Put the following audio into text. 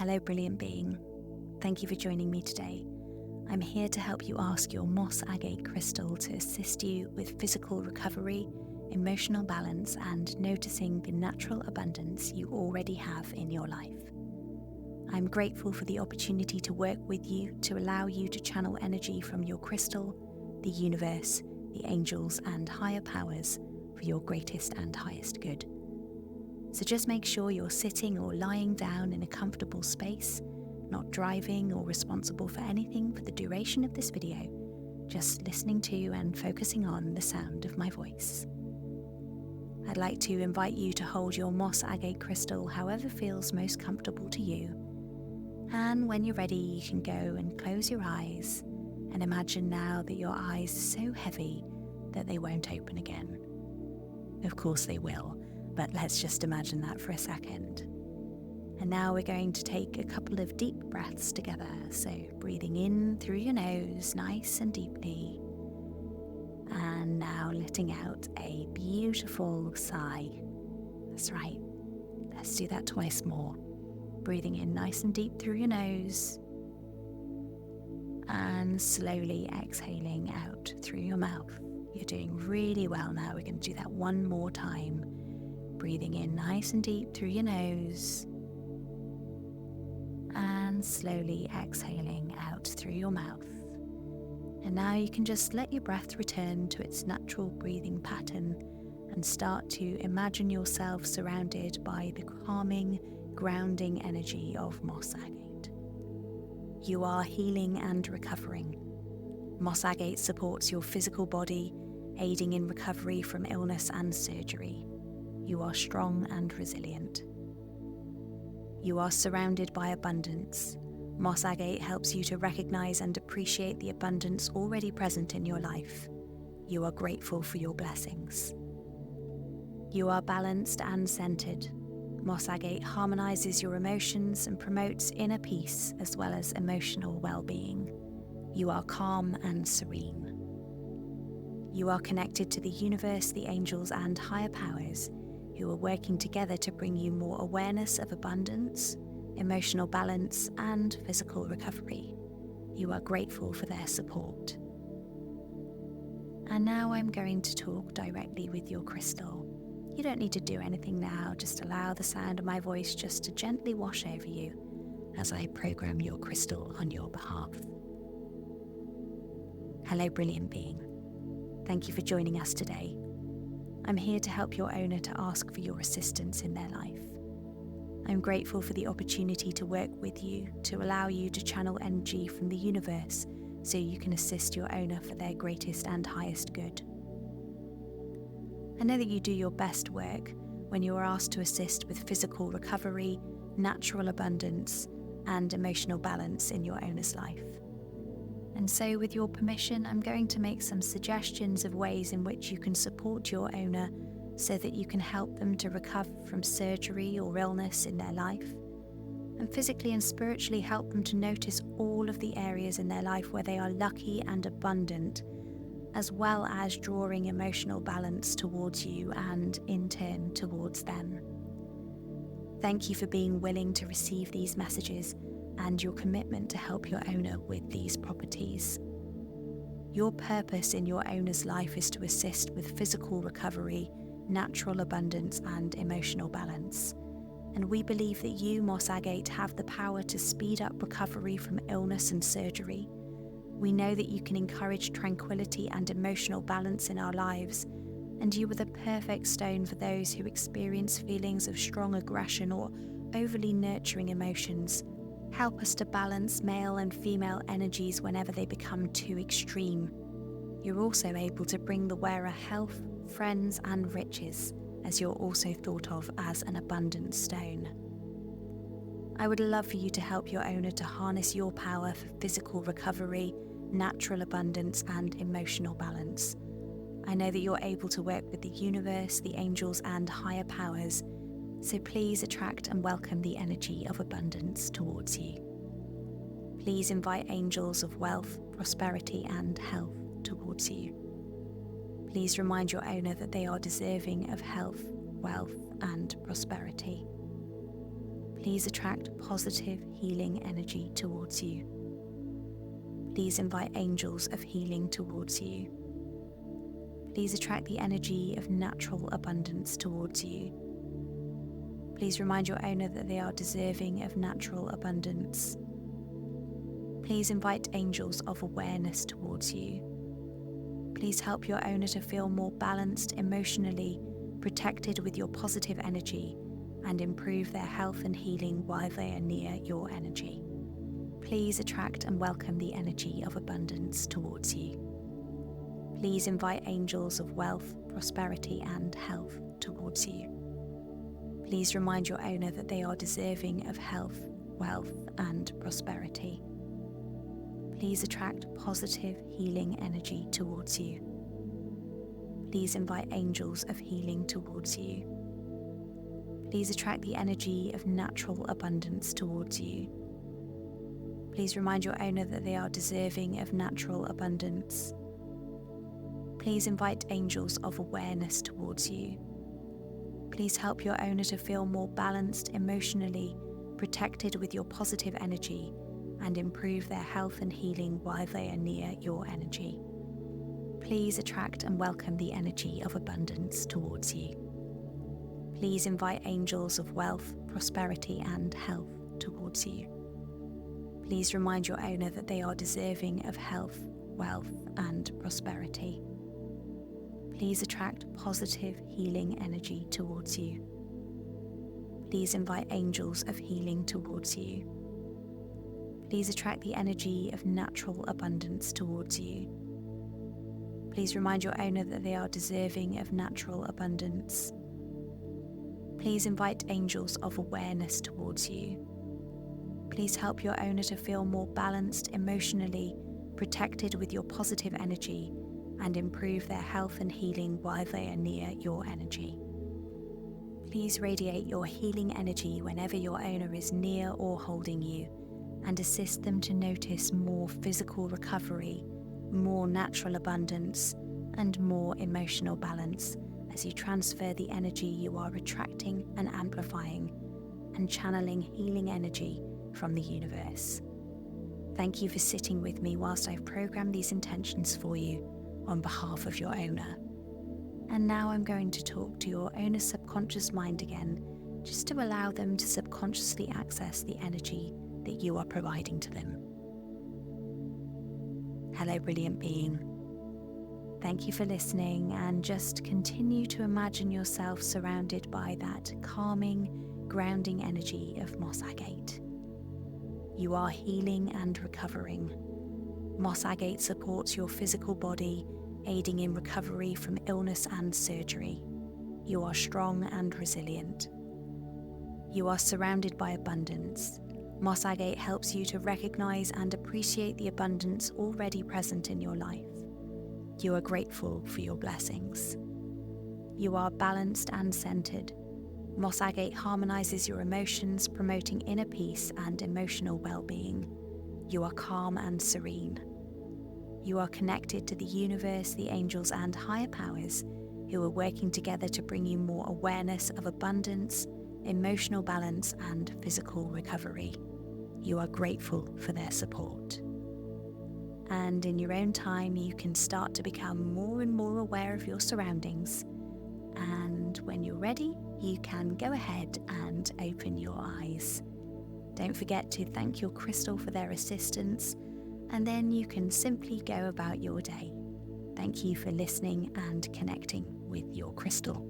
Hello, brilliant being. Thank you for joining me today. I'm here to help you ask your moss agate crystal to assist you with physical recovery, emotional balance, and noticing the natural abundance you already have in your life. I'm grateful for the opportunity to work with you to allow you to channel energy from your crystal, the universe, the angels, and higher powers for your greatest and highest good. So just make sure you're sitting or lying down in a comfortable space, not driving or responsible for anything for the duration of this video, just listening to and focusing on the sound of my voice. I'd like to invite you to hold your moss agate crystal however feels most comfortable to you. And when you're ready, you can go and close your eyes and imagine now that your eyes are so heavy that they won't open again. Of course they will, but let's just imagine that for a second. And now we're going to take a couple of deep breaths together. So breathing in through your nose nice and deeply. And now letting out a beautiful sigh. That's right. Let's do that twice more. Breathing in nice and deep through your nose. And slowly exhaling out through your mouth. You're doing really well now. We're going to do that one more time. Breathing in nice and deep through your nose. And slowly exhaling out through your mouth. And now you can just let your breath return to its natural breathing pattern and start to imagine yourself surrounded by the calming, grounding energy of moss agate. You are healing and recovering. Moss agate supports your physical body, aiding in recovery from illness and surgery. You are strong and resilient. You are surrounded by abundance. Moss agate helps you to recognize and appreciate the abundance already present in your life. You are grateful for your blessings. You are balanced and centered. Moss agate harmonizes your emotions and promotes inner peace as well as emotional well-being. You are calm and serene. You are connected to the universe, the angels, and higher powers who are working together to bring you more awareness of abundance, emotional balance, and physical recovery. You are grateful for their support. And now I'm going to talk directly with your crystal. You don't need to do anything now, just allow the sound of my voice just to gently wash over you as I program your crystal on your behalf. Hello, brilliant being. Thank you for joining us today. I'm here to help your owner to ask for your assistance in their life. I'm grateful for the opportunity to work with you to allow you to channel energy from the universe so you can assist your owner for their greatest and highest good. I know that you do your best work when you are asked to assist with physical recovery, natural abundance, and emotional balance in your owner's life. And so with your permission, I'm going to make some suggestions of ways in which you can support your owner so that you can help them to recover from surgery or illness in their life, and physically and spiritually help them to notice all of the areas in their life where they are lucky and abundant, as well as drawing emotional balance towards you and in turn towards them. Thank you for being willing to receive these messages and your commitment to help your owner with these properties. Your purpose in your owner's life is to assist with physical recovery, natural abundance, and emotional balance. And we believe that you, moss agate, have the power to speed up recovery from illness and surgery. We know that you can encourage tranquility and emotional balance in our lives, and you are the perfect stone for those who experience feelings of strong aggression or overly nurturing emotions. Help us to balance male and female energies whenever they become too extreme. You're also able to bring the wearer health, friends, and riches, as you're also thought of as an abundant stone. I would love for you to help your owner to harness your power for physical recovery, natural abundance, and emotional balance. I know that you're able to work with the universe, the angels, and higher powers, so please attract and welcome the energy of abundance towards you. Please invite angels of wealth, prosperity, and health towards you. Please remind your owner that they are deserving of health, wealth, and prosperity. Please attract positive healing energy towards you. Please invite angels of healing towards you. Please attract the energy of natural abundance towards you. Please remind your owner that they are deserving of natural abundance. Please invite angels of awareness towards you. Please help your owner to feel more balanced emotionally, protected with your positive energy, and improve their health and healing while they are near your energy. Please attract and welcome the energy of abundance towards you. Please invite angels of wealth, prosperity, and health towards you. Please remind your owner that they are deserving of health, wealth, and prosperity. Please attract positive healing energy towards you. Please invite angels of healing towards you. Please attract the energy of natural abundance towards you. Please remind your owner that they are deserving of natural abundance. Please invite angels of awareness towards you. Please help your owner to feel more balanced emotionally, protected with your positive energy, and improve their health and healing while they are near your energy. Please attract and welcome the energy of abundance towards you. Please invite angels of wealth, prosperity, and health towards you. Please remind your owner that they are deserving of health, wealth, and prosperity. Please attract positive healing energy towards you. Please invite angels of healing towards you. Please attract the energy of natural abundance towards you. Please remind your owner that they are deserving of natural abundance. Please invite angels of awareness towards you. Please help your owner to feel more balanced emotionally, protected with your positive energy, and improve their health and healing while they are near your energy. Please radiate your healing energy whenever your owner is near or holding you, and assist them to notice more physical recovery, more natural abundance, and more emotional balance as you transfer the energy you are attracting and amplifying and channeling healing energy from the universe. Thank you for sitting with me whilst I've programmed these intentions for you on behalf of your owner. And now I'm going to talk to your owner's subconscious mind again, just to allow them to subconsciously access the energy that you are providing to them. Hello, brilliant being. Thank you for listening, and just continue to imagine yourself surrounded by that calming, grounding energy of moss agate. You are healing and recovering. Moss agate supports your physical body, aiding in recovery from illness and surgery. You are strong and resilient. You are surrounded by abundance. Moss agate helps you to recognize and appreciate the abundance already present in your life. You are grateful for your blessings. You are balanced and centered. Moss agate harmonizes your emotions, promoting inner peace and emotional well-being. You are calm and serene. You are connected to the universe, the angels, and higher powers who are working together to bring you more awareness of abundance, emotional balance, and physical recovery. You are grateful for their support. And in your own time, you can start to become more and more aware of your surroundings. And when you're ready, you can go ahead and open your eyes. Don't forget to thank your crystal for their assistance, and then you can simply go about your day. Thank you for listening and connecting with your crystal.